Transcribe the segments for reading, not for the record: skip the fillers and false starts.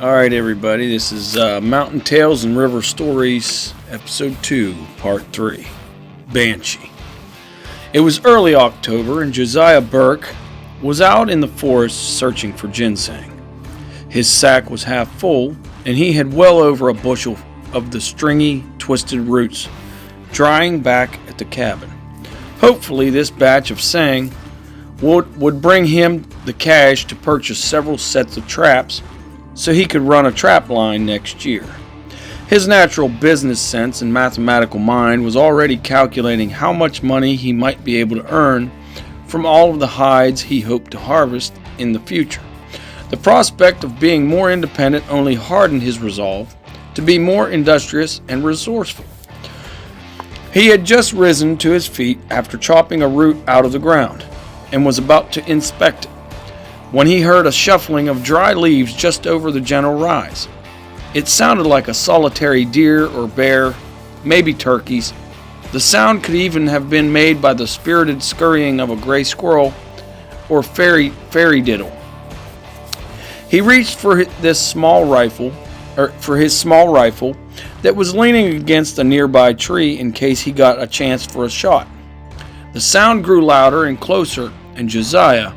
Alright everybody, this is Mountain Tales and River Stories, Episode 2, Part 3, Banshee. It was early October and Josiah Burke was out in the forest searching for ginseng. His sack was half full and he had well over a bushel of the stringy, twisted roots drying back at the cabin. Hopefully this batch of sang would bring him the cash to purchase several sets of traps so he could run a trap line next year. His natural business sense and mathematical mind was already calculating how much money he might be able to earn from all of the hides he hoped to harvest in the future. The prospect of being more independent only hardened his resolve to be more industrious and resourceful. He had just risen to his feet after chopping a root out of the ground and was about to inspect it when he heard a shuffling of dry leaves just over the gentle rise. It sounded like a solitary deer or bear, maybe turkeys. The sound could even have been made by the spirited scurrying of a gray squirrel or fairy diddle. He reached for his small rifle that was leaning against a nearby tree in case he got a chance for a shot. The sound grew louder and closer, and Josiah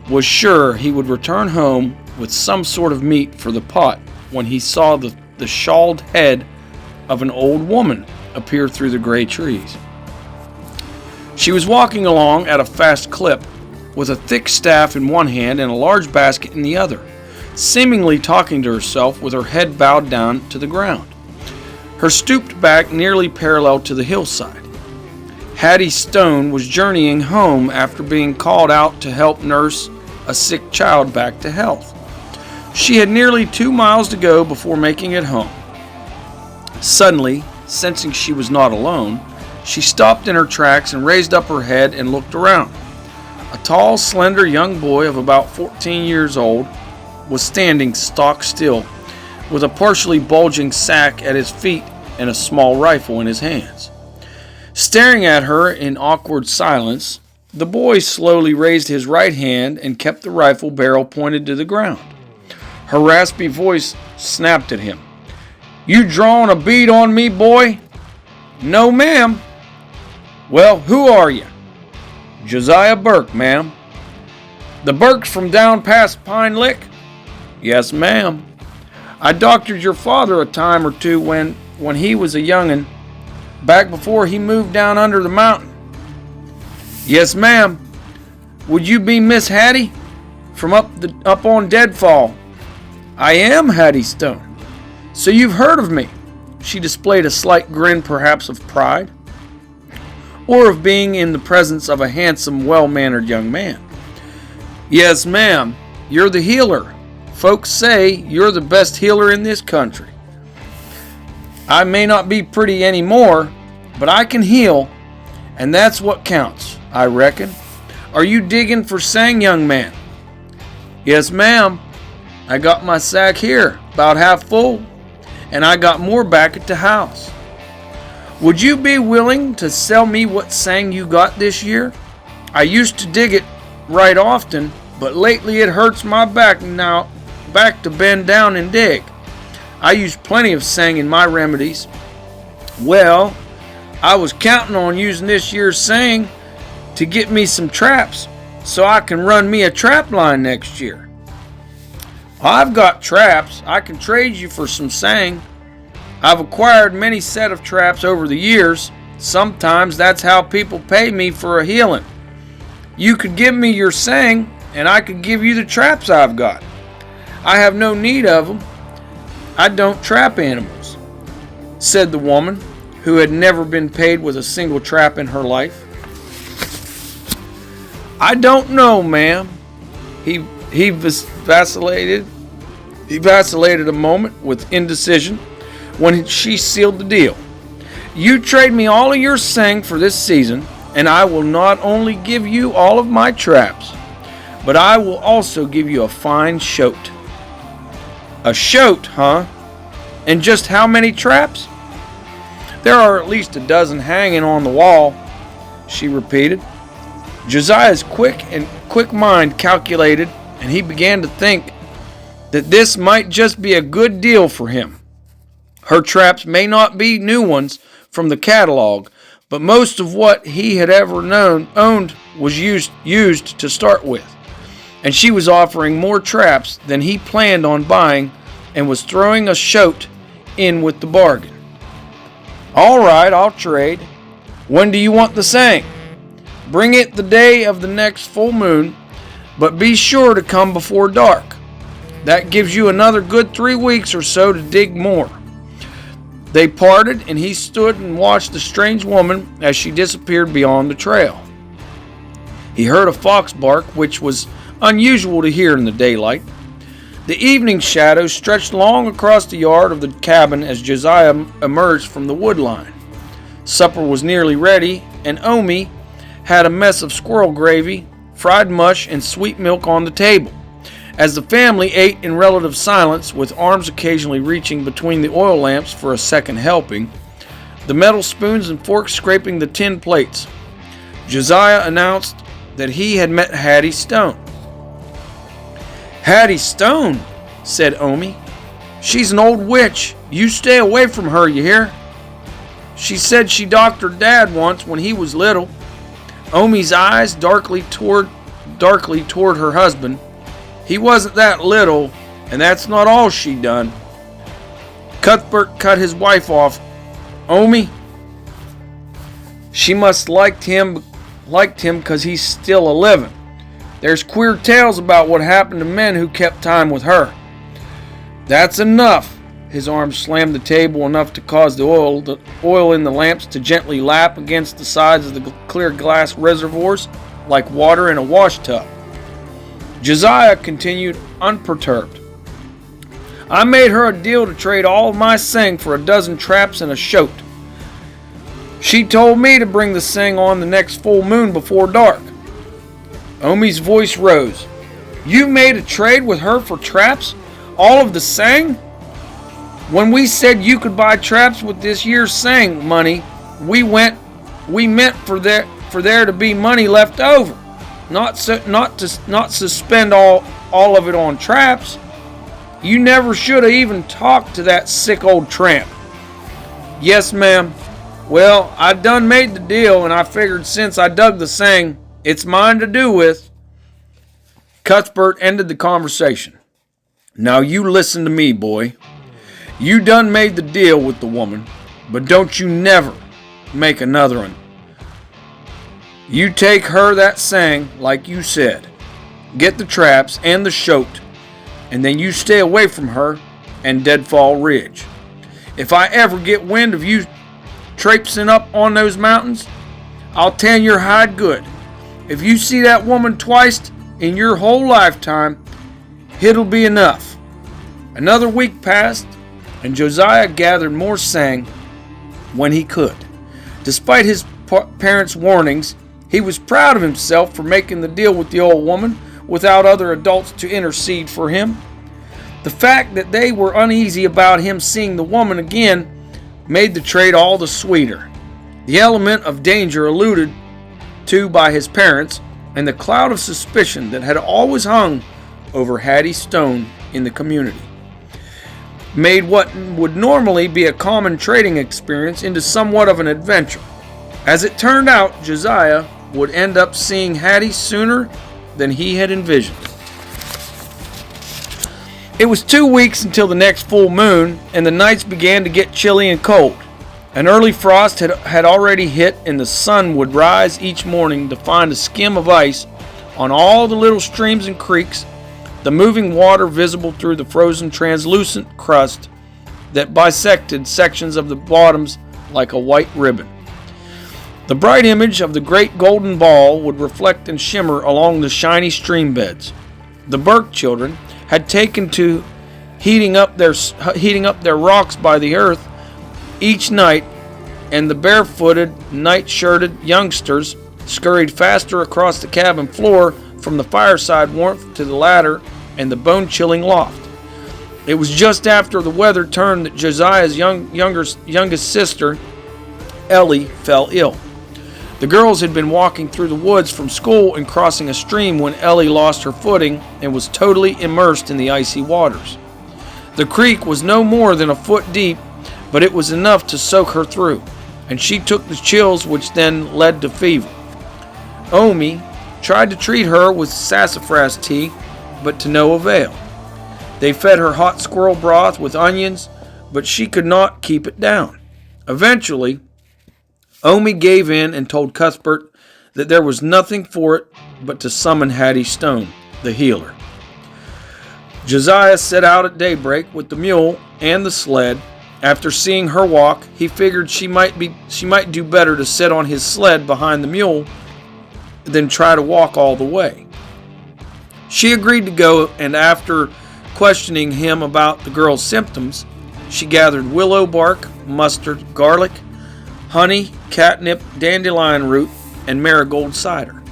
was sure he would return home with some sort of meat for the pot when he saw the shawled head of an old woman appear through the gray trees. She was walking along at a fast clip with a thick staff in one hand and a large basket in the other, seemingly talking to herself with her head bowed down to the ground. Her stooped back nearly parallel to the hillside. Hattie Stone was journeying home after being called out to help nurse a sick child back to health. She had nearly 2 miles to go before making it home. Suddenly, sensing she was not alone, she stopped in her tracks and raised up her head and looked around. A tall, slender young boy of about 14 years old was standing stock still, with a partially bulging sack at his feet and a small rifle in his hands. Staring at her in awkward silence, the boy slowly raised his right hand and kept the rifle barrel pointed to the ground. Her raspy voice snapped at him. "You drawing a bead on me, boy?" "No, ma'am." "Well, who are you?" "Josiah Burke, ma'am." "The Burkes from down past Pine Lick?" "Yes, ma'am. I doctored your father a time or two when he was a young'un, back before he moved down under the mountain." "Yes, ma'am. Would you be Miss Hattie from up on Deadfall?" "I am Hattie Stone." "So you've heard of me?" She displayed a slight grin, perhaps of pride, or of being in the presence of a handsome, well-mannered young man. "Yes, ma'am. You're the healer. Folks say you're the best healer in this country." "I may not be pretty anymore, but I can heal, and that's what counts, I reckon. Are you digging for sang, young man?" "Yes, ma'am. I got my sack here, about half full, and I got more back at the house." "Would you be willing to sell me what sang you got this year? I used to dig it right often, but lately it hurts my back to bend down and dig. I use plenty of sang in my remedies." "Well, I was counting on using this year's sang to get me some traps so I can run me a trap line next year." "I've got traps. I can trade you for some sang. I've acquired many set of traps over the years. Sometimes that's how people pay me for a healing. You could give me your sang and I could give you the traps I've got. I have no need of them. I don't trap animals," said the woman, who had never been paid with a single trap in her life. "I don't know, ma'am." He vacillated a moment with indecision when she sealed the deal. "You trade me all of your sang for this season, and I will not only give you all of my traps, but I will also give you a fine shoat." "A shoat, huh? And just how many traps?" "There are at least a dozen hanging on the wall," she repeated. Josiah's quick mind calculated, and he began to think that this might just be a good deal for him. Her traps may not be new ones from the catalog, but most of what he had ever owned was used to start with. And she was offering more traps than he planned on buying and was throwing a shoat in with the bargain. All right, I'll trade. When do you want the saying? Bring it the day of the next full moon, but be sure to come before dark. That gives you another good 3 weeks or so to dig more. They parted, and he stood and watched the strange woman as she disappeared beyond the trail. He heard a fox bark, which was unusual to hear in the daylight. The evening shadows stretched long across the yard of the cabin as Josiah emerged from the wood line. Supper was nearly ready, and Omi had a mess of squirrel gravy, fried mush, and sweet milk on the table. As the family ate in relative silence, with arms occasionally reaching between the oil lamps for a second helping, the metal spoons and forks scraping the tin plates, Josiah announced that he had met Hattie Stone. Hattie Stone, said Omi. She's an old witch. You stay away from her, you hear? She said she doctored Dad once when he was little. Omi's eyes darkly toward her husband. He wasn't that little, and that's not all she done. Cuthbert cut his wife off. Omi, she must liked him because he's still a living. There's queer tales about what happened to men who kept time with her. That's enough. His arm slammed the table enough to cause the oil in the lamps to gently lap against the sides of the clear glass reservoirs like water in a wash tub. Josiah continued unperturbed. I made her a deal to trade all of my sing for a dozen traps and a shoat. She told me to bring the sing on the next full moon before dark. Omi's voice rose. You made a trade with her for traps? All of the sang? When we said you could buy traps with this year's sang money, we meant for there to be money left over. Not suspend all of it on traps. You never should have even talked to that sick old tramp. Yes, ma'am. Well, I done made the deal, and I figured since I dug the sang, it's mine to do with. Cuthbert ended the conversation. Now you listen to me, boy. You done made the deal with the woman, but don't you never make another one. You take her that sang, like you said. Get the traps and the shoat, and then you stay away from her and Deadfall Ridge. If I ever get wind of you traipsing up on those mountains, I'll tan your hide good. If you see that woman twice in your whole lifetime, it'll be enough. Another week passed, and Josiah gathered more sang when he could. Despite his parents' warnings, he was proud of himself for making the deal with the old woman without other adults to intercede for him. The fact that they were uneasy about him seeing the woman again made the trade all the sweeter. The element of danger alluded to by his parents and the cloud of suspicion that had always hung over Hattie Stone in the community made what would normally be a common trading experience into somewhat of an adventure. As it turned out, Josiah would end up seeing Hattie sooner than he had envisioned. It was 2 weeks until the next full moon, and the nights began to get chilly and cold. An early frost had already hit, and the sun would rise each morning to find a skim of ice on all the little streams and creeks, the moving water visible through the frozen translucent crust that bisected sections of the bottoms like a white ribbon. The bright image of the great golden ball would reflect and shimmer along the shiny stream beds. The Burke children had taken to heating up their rocks by the earth each night, and the barefooted, night-shirted youngsters scurried faster across the cabin floor from the fireside warmth to the ladder and the bone-chilling loft. It was just after the weather turned that Josiah's youngest sister, Ellie, fell ill. The girls had been walking through the woods from school and crossing a stream when Ellie lost her footing and was totally immersed in the icy waters. The creek was no more than a foot deep, but it was enough to soak her through, and she took the chills which then led to fever. Omi tried to treat her with sassafras tea, but to no avail. They fed her hot squirrel broth with onions, but she could not keep it down. Eventually, Omi gave in and told Cuthbert that there was nothing for it but to summon Hattie Stone, the healer. Josiah set out at daybreak with the mule and the sled. After seeing her walk, he figured she might do better to sit on his sled behind the mule than try to walk all the way. She agreed to go, and after questioning him about the girl's symptoms, she gathered willow bark, mustard, garlic, honey, catnip, dandelion root, and marigold cider.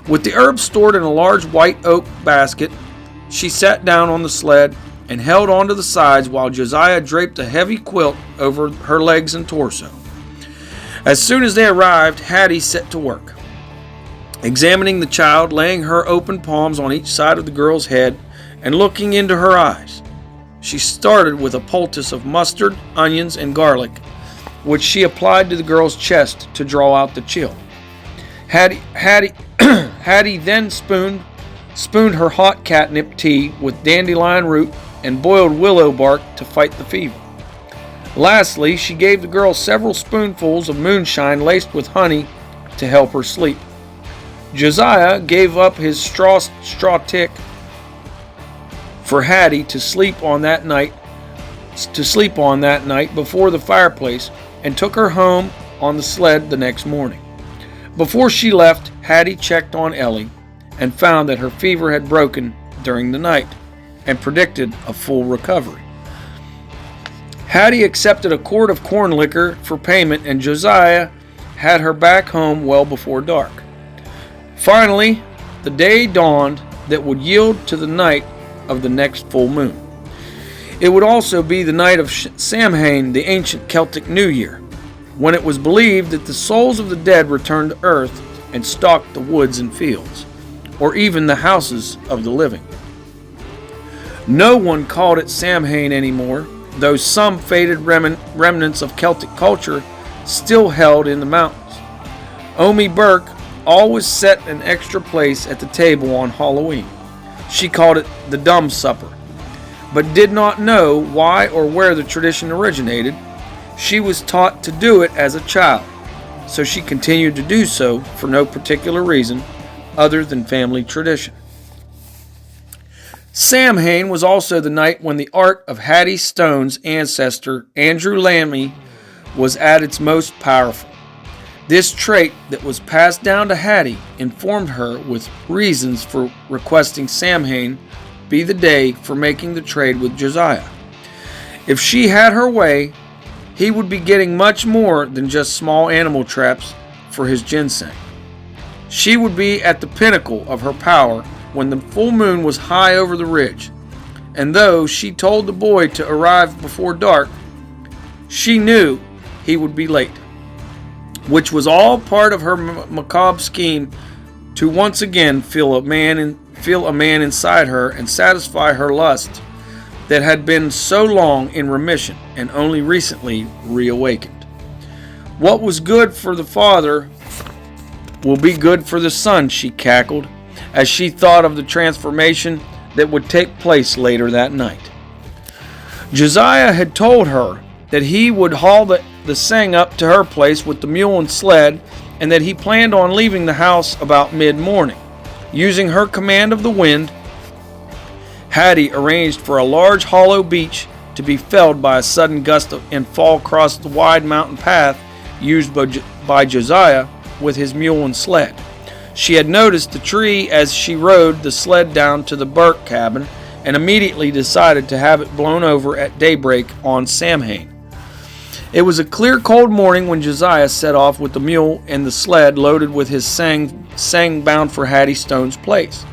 With the herbs stored in a large white oak basket, she sat down on the sled and held onto the sides while Josiah draped a heavy quilt over her legs and torso. As soon as they arrived, Hattie set to work, examining the child, laying her open palms on each side of the girl's head and looking into her eyes. She started with a poultice of mustard, onions, and garlic, which she applied to the girl's chest to draw out the chill. Hattie then spooned her hot catnip tea with dandelion root and boiled willow bark to fight the fever. Lastly, she gave the girl several spoonfuls of moonshine laced with honey to help her sleep. Josiah gave up his straw tick for Hattie to sleep on that night before the fireplace, and took her home on the sled the next morning. Before she left, Hattie checked on Ellie and found that her fever had broken during the night and predicted a full recovery. Hattie accepted a quart of corn liquor for payment, and Josiah had her back home well before dark. Finally, the day dawned that would yield to the night of the next full moon. It would also be the night of Samhain, the ancient Celtic New Year, when it was believed that the souls of the dead returned to earth and stalked the woods and fields, or even the houses of the living. No one called it Samhain anymore, though some faded remnants of Celtic culture still held in the mountains. Omi Burke always set an extra place at the table on Halloween. She called it the Dumb Supper, but did not know why or where the tradition originated. She was taught to do it as a child, so she continued to do so for no particular reason other than family tradition. Samhain was also the night when the art of Hattie Stone's ancestor, Andrew Lamy, was at its most powerful. This trait that was passed down to Hattie informed her with reasons for requesting Samhain be the day for making the trade with Josiah. If she had her way, he would be getting much more than just small animal traps for his ginseng. She would be at the pinnacle of her power when the full moon was high over the ridge, and though she told the boy to arrive before dark, she knew he would be late, which was all part of her macabre scheme to once again feel a man inside her and satisfy her lust that had been so long in remission and only recently reawakened. What was good for the father will be good for the son, she cackled, as she thought of the transformation that would take place later that night. Josiah had told her that he would haul the Seng up to her place with the mule and sled, and that he planned on leaving the house about mid-morning. Using her command of the wind, Hattie arranged for a large hollow beech to be felled by a sudden gust and fall across the wide mountain path used by Josiah with his mule and sled. She had noticed the tree as she rode the sled down to the Burke cabin and immediately decided to have it blown over at daybreak on Samhain. It was a clear, cold morning when Josiah set off with the mule and the sled loaded with his Seng bound for Hattie Stone's place.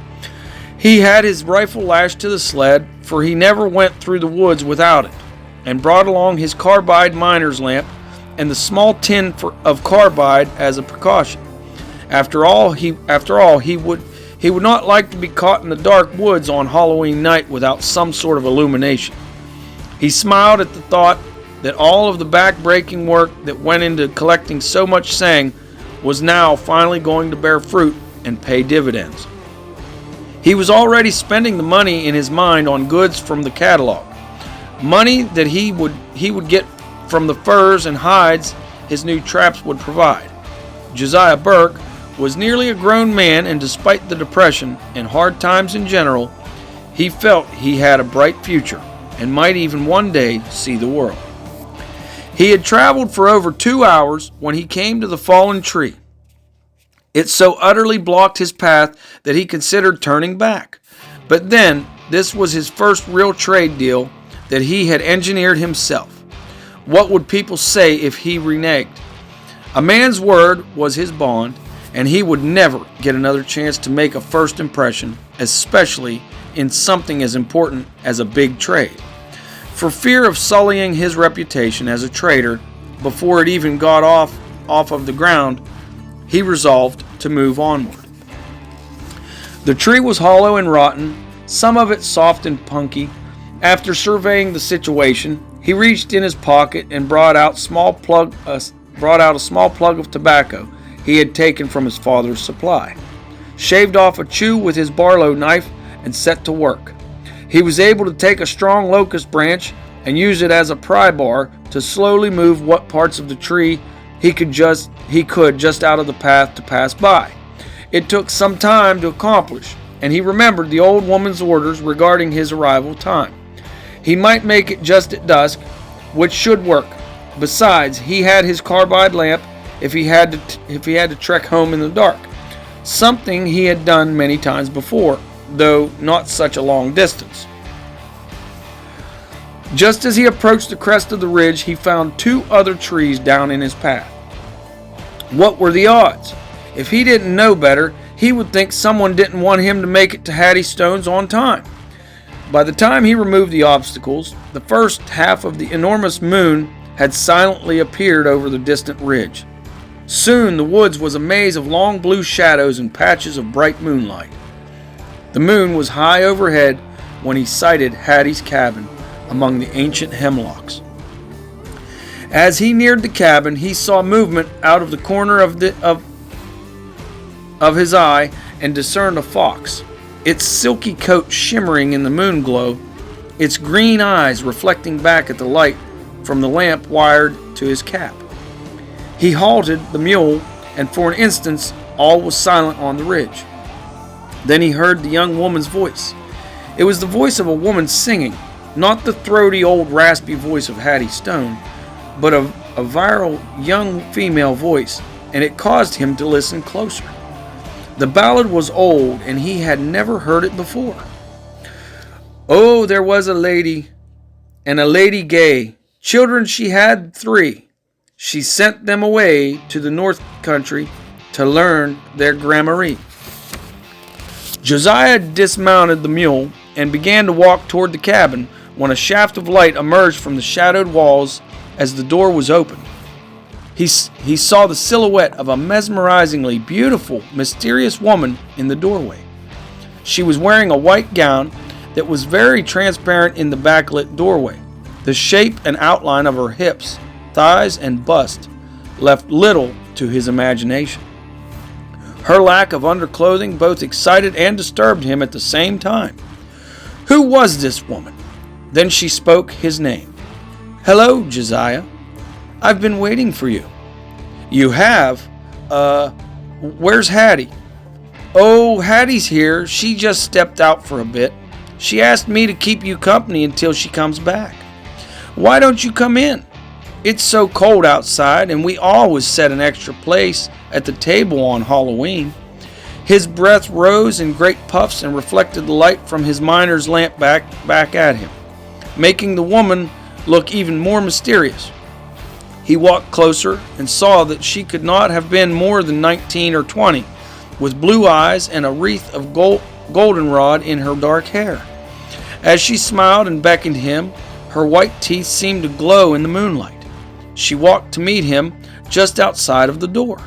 He had his rifle lashed to the sled, for he never went through the woods without it, and brought along his carbide miner's lamp and the small tin of carbide as a precaution. After all, he would not like to be caught in the dark woods on Halloween night without some sort of illumination. He smiled at the thought that all of the back-breaking work that went into collecting so much sang was now finally going to bear fruit and pay dividends. He was already spending the money in his mind on goods from the catalog, money that he would get from the furs and hides his new traps would provide. Josiah Burke was nearly a grown man, and despite the depression and hard times in general, he felt he had a bright future and might even one day see the world. He had traveled for over 2 hours when he came to the fallen tree. It so utterly blocked his path that he considered turning back. But then, this was his first real trade deal that he had engineered himself. What would people say if he reneged? A man's word was his bond, and he would never get another chance to make a first impression, especially in something as important as a big trade. For fear of sullying his reputation as a trader before it even got off of the ground, he resolved to move onward. The tree was hollow and rotten, some of it soft and punky. After surveying the situation, he reached in his pocket and brought out a small plug of tobacco he had taken from his father's supply, shaved off a chew with his Barlow knife, and set to work. He was able to take a strong locust branch and use it as a pry bar to slowly move what parts of the tree he could just out of the path to pass by. It took some time to accomplish, and he remembered the old woman's orders regarding his arrival time. He might make it just at dusk, which should work. Besides, he had his carbide lamp if he had to trek home in the dark, something he had done many times before, though not such a long distance. Just as he approached the crest of the ridge, he found 2 other trees down in his path. What were the odds? If he didn't know better, he would think someone didn't want him to make it to Hattie Stone's on time. By the time he removed the obstacles, the first half of the enormous moon had silently appeared over the distant ridge. Soon the woods was a maze of long blue shadows and patches of bright moonlight. The moon was high overhead when he sighted Hattie's cabin among the ancient hemlocks. As he neared the cabin, he saw movement out of the corner of his eye and discerned a fox, its silky coat shimmering in the moon glow, its green eyes reflecting back at the light from the lamp wired to his cap. He halted the mule, and for an instant all was silent on the ridge. Then he heard the young woman's voice. It was the voice of a woman singing, not the throaty old raspy voice of Hattie Stone, but a virile young female voice, and it caused him to listen closer. The ballad was old, and he had never heard it before. Oh, there was a lady, and a lady gay. Children she had 3. She sent them away to the north country to learn their gramarye. Josiah dismounted the mule and began to walk toward the cabin when a shaft of light emerged from the shadowed walls as the door was opened. He saw the silhouette of a mesmerizingly beautiful, mysterious woman in the doorway. She was wearing a white gown that was very transparent in the backlit doorway. The shape and outline of her hips, thighs, and bust left little to his imagination. Her lack of underclothing both excited and disturbed him at the same time. Who was this woman? Then she spoke his name. Hello, Josiah. I've been waiting for you. You have? Where's Hattie? Oh, Hattie's here. She just stepped out for a bit. She asked me to keep you company until she comes back. Why don't you come in? It's so cold outside, and we always set an extra place at the table on Halloween. His breath rose in great puffs and reflected the light from his miner's lamp back at him, making the woman look even more mysterious. He walked closer and saw that she could not have been more than 19 or 20, with blue eyes and a wreath of goldenrod in her dark hair. As she smiled and beckoned him, her white teeth seemed to glow in the moonlight. She walked to meet him just outside of the door.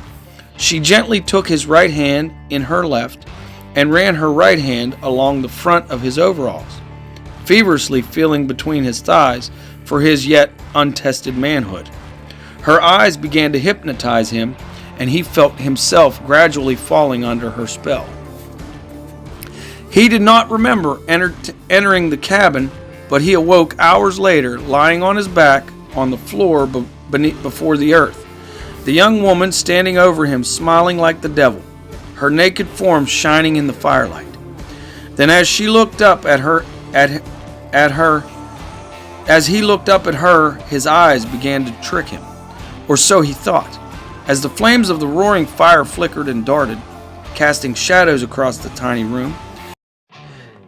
She gently took his right hand in her left and ran her right hand along the front of his overalls, feverishly feeling between his thighs for his yet untested manhood. Her eyes began to hypnotize him, and he felt himself gradually falling under her spell. He did not remember entering the cabin, but he awoke hours later, lying on his back on the floor before the earth, the young woman standing over him, smiling like the devil, her naked form shining in the firelight. Then as he looked up at her, his eyes began to trick him, or so he thought, as the flames of the roaring fire flickered and darted, casting shadows across the tiny room.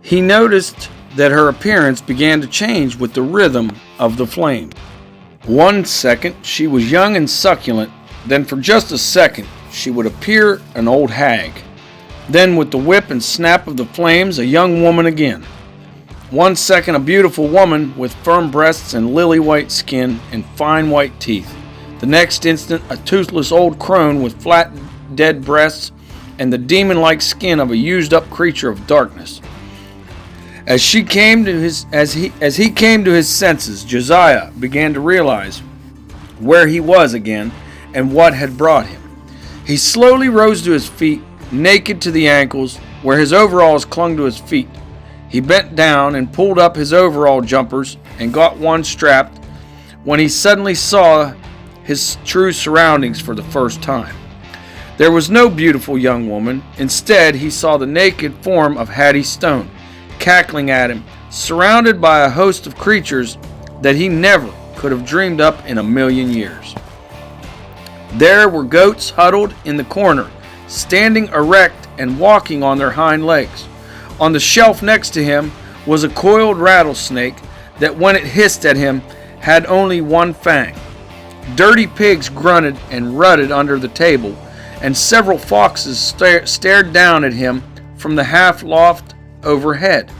He noticed that her appearance began to change with the rhythm of the flame. 1 second she was young and succulent, then for just a second she would appear an old hag. Then with the whip and snap of the flames, a young woman again. 1 second a beautiful woman with firm breasts and lily-white skin and fine white teeth. The next instant a toothless old crone with flat dead breasts and the demon-like skin of a used-up creature of darkness. As he came to his senses, Josiah began to realize where he was again and what had brought him. He slowly rose to his feet, naked to the ankles, where his overalls clung to his feet. He bent down and pulled up his overall jumpers and got one strapped when he suddenly saw his true surroundings for the first time. There was no beautiful young woman. Instead, he saw the naked form of Hattie Stone, cackling at him, surrounded by a host of creatures that he never could have dreamed up in a million years. There were goats huddled in the corner, standing erect and walking on their hind legs. On the shelf next to him was a coiled rattlesnake that, when it hissed at him, had only one fang. Dirty pigs grunted and rutted under the table, and several foxes stared down at him from the half loft overhead,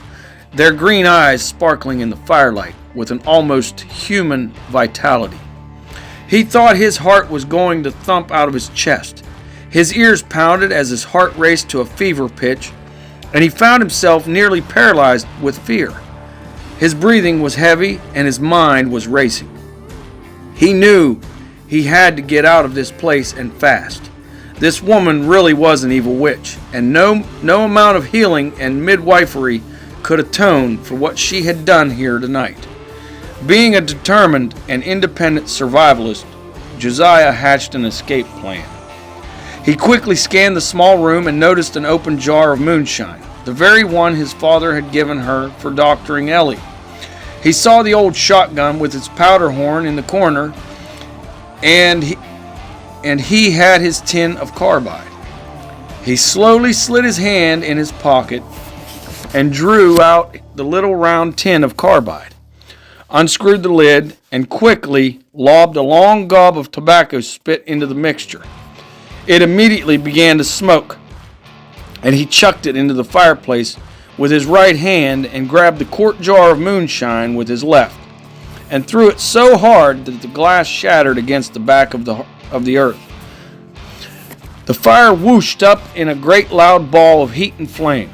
their green eyes sparkling in the firelight with an almost human vitality. He thought his heart was going to thump out of his chest. His ears pounded as his heart raced to a fever pitch, and he found himself nearly paralyzed with fear. His breathing was heavy and his mind was racing. He knew he had to get out of this place and fast. This woman really was an evil witch, and no amount of healing and midwifery could atone for what she had done here tonight. Being a determined and independent survivalist, Josiah hatched an escape plan. He quickly scanned the small room and noticed an open jar of moonshine, the very one his father had given her for doctoring Ellie. He saw the old shotgun with its powder horn in the corner, and he had his tin of carbide. He slowly slid his hand in his pocket and drew out the little round tin of carbide, unscrewed the lid, and quickly lobbed a long gob of tobacco spit into the mixture. It immediately began to smoke, and he chucked it into the fireplace with his right hand and grabbed the quart jar of moonshine with his left, and threw it so hard that the glass shattered against the back of the earth. The fire whooshed up in a great loud ball of heat and flame.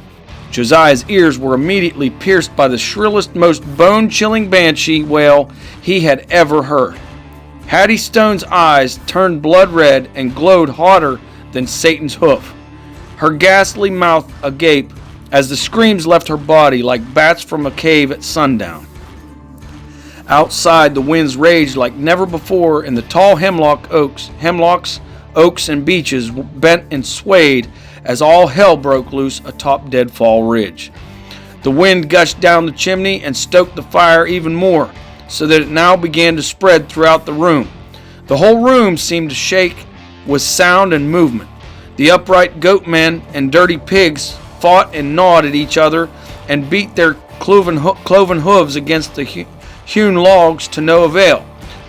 Josiah's ears were immediately pierced by the shrillest, most bone-chilling banshee wail he had ever heard. Hattie Stone's eyes turned blood red and glowed hotter than Satan's hoof, her ghastly mouth agape as the screams left her body like bats from a cave at sundown. Outside, the winds raged like never before, and the tall hemlocks, oaks, and beeches bent and swayed as all hell broke loose atop Deadfall Ridge. The wind gushed down the chimney and stoked the fire even more, so that it now began to spread throughout the room. The whole room seemed to shake with sound and movement. The upright goat men and dirty pigs fought and gnawed at each other and beat their cloven hooves against the hewn logs to no avail,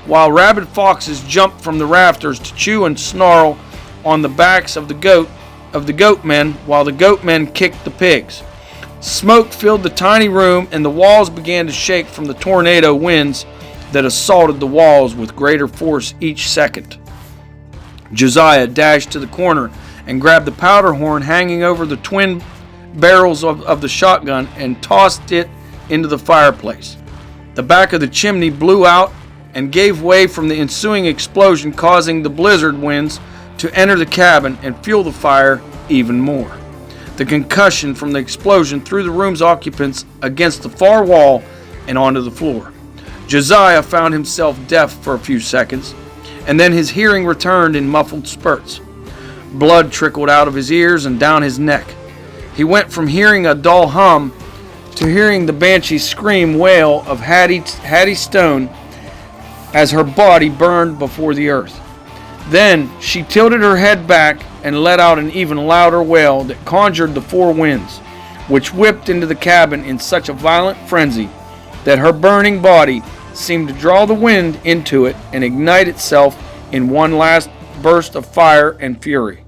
while rabid foxes jumped from the rafters to chew and snarl on the backs of the goat men, while the goat men kicked the pigs. Smoke filled the tiny room, and the walls began to shake from the tornado winds that assaulted the walls with greater force each second. Josiah dashed to the corner and grabbed the powder horn hanging over the twin barrels of the shotgun and tossed it into the fireplace. The back of the chimney blew out and gave way from the ensuing explosion, causing the blizzard winds to enter the cabin and fuel the fire even more. The concussion from the explosion threw the room's occupants against the far wall and onto the floor. Josiah found himself deaf for a few seconds, and then his hearing returned in muffled spurts. Blood trickled out of his ears and down his neck. He went from hearing a dull hum to hearing the banshee's scream wail of Hattie Stone as her body burned before the earth. Then she tilted her head back and let out an even louder wail that conjured the four winds, which whipped into the cabin in such a violent frenzy that her burning body seemed to draw the wind into it and ignite itself in one last burst of fire and fury.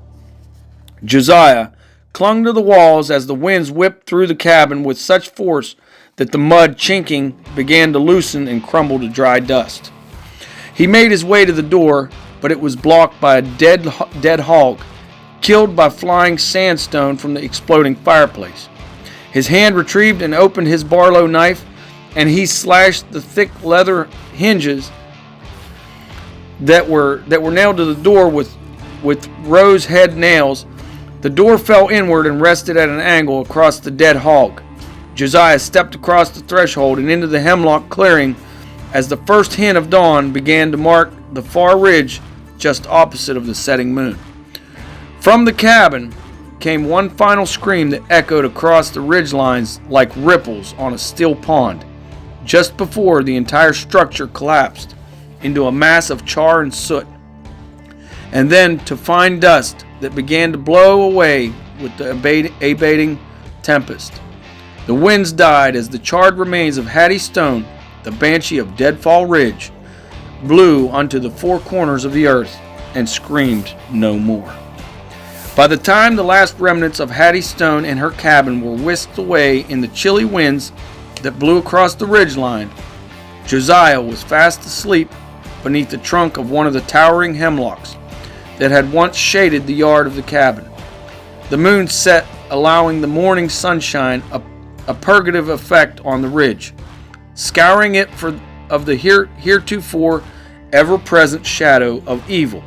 Josiah clung to the walls as the winds whipped through the cabin with such force that the mud chinking began to loosen and crumble to dry dust. He made his way to the door, but it was blocked by a dead hog, killed by flying sandstone from the exploding fireplace. His hand retrieved and opened his Barlow knife, and he slashed the thick leather hinges that were nailed to the door with rose head nails. The door fell inward and rested at an angle across the dead hog. Josiah stepped across the threshold and into the hemlock clearing as the first hint of dawn began to mark the far ridge just opposite of the setting moon. From the cabin came one final scream that echoed across the ridgelines like ripples on a still pond, just before the entire structure collapsed into a mass of char and soot, and then to fine dust that began to blow away with the abating tempest. The winds died as the charred remains of Hattie Stone, the banshee of Deadfall Ridge, blew unto the four corners of the earth and screamed no more. By the time the last remnants of Hattie Stone and her cabin were whisked away in the chilly winds that blew across the ridgeline, Josiah was fast asleep beneath the trunk of one of the towering hemlocks that had once shaded the yard of the cabin. The moon set, allowing the morning sunshine a purgative effect on the ridge, scouring it of the heretofore ever-present shadow of evil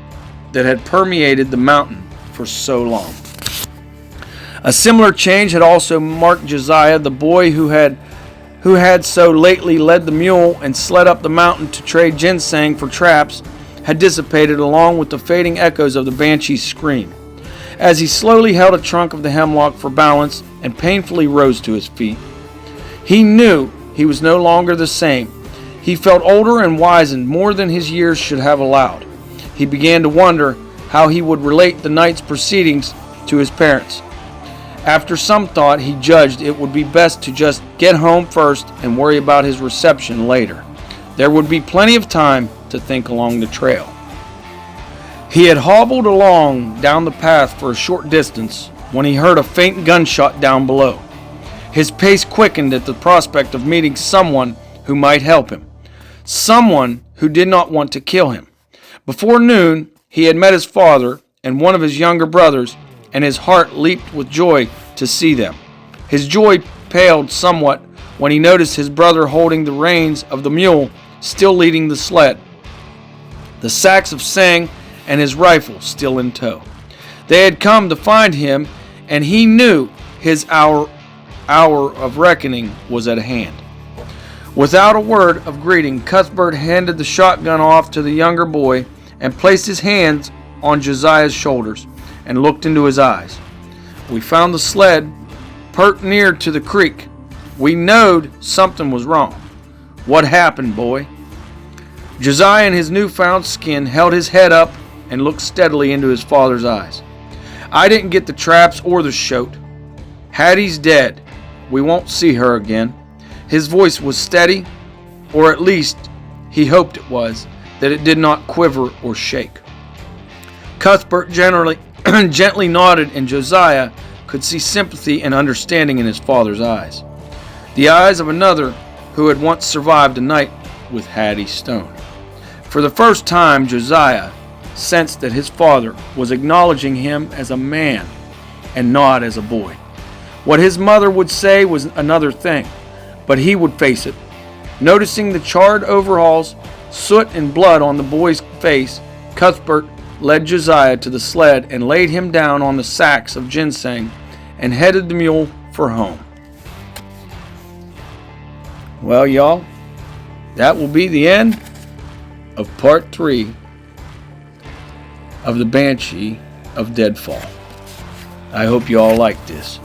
that had permeated the mountain for so long. A similar change had also marked Josiah, the boy who had so lately led the mule and sled up the mountain to trade ginseng for traps, had dissipated along with the fading echoes of the banshee's scream. As he slowly held a trunk of the hemlock for balance and painfully rose to his feet, he knew he was no longer the same. He felt older and wizened more than his years should have allowed. He began to wonder how he would relate the night's proceedings to his parents. After some thought, he judged it would be best to just get home first and worry about his reception later. There would be plenty of time to think along the trail. He had hobbled along down the path for a short distance when he heard a faint gunshot down below. His pace quickened at the prospect of meeting someone who might help him, someone who did not want to kill him. Before noon, he had met his father and one of his younger brothers, and his heart leaped with joy to see them. His joy paled somewhat when he noticed his brother holding the reins of the mule, still leading the sled, the sacks of seng and his rifle still in tow. They had come to find him, and he knew his hour of reckoning was at hand. Without a word of greeting, Cuthbert handed the shotgun off to the younger boy and placed his hands on Josiah's shoulders and looked into his eyes. "We found the sled pert near to the creek. We knowed something was wrong. What happened, boy?" Josiah, in his newfound skin, held his head up and looked steadily into his father's eyes. "I didn't get the traps or the shoat. Hattie's dead. We won't see her again." His voice was steady, or at least he hoped it was, that it did not quiver or shake. Cuthbert gently nodded, and Josiah could see sympathy and understanding in his father's eyes, the eyes of another who had once survived a night with Hattie Stone. For the first time, Josiah sensed that his father was acknowledging him as a man and not as a boy. What his mother would say was another thing, but he would face it. Noticing the charred overalls, soot and blood on the boy's face, Cuthbert led Josiah to the sled and laid him down on the sacks of ginseng and headed the mule for home. Well, y'all, that will be the end of part 3 of the Banshee of Deadfall. I hope you all like this.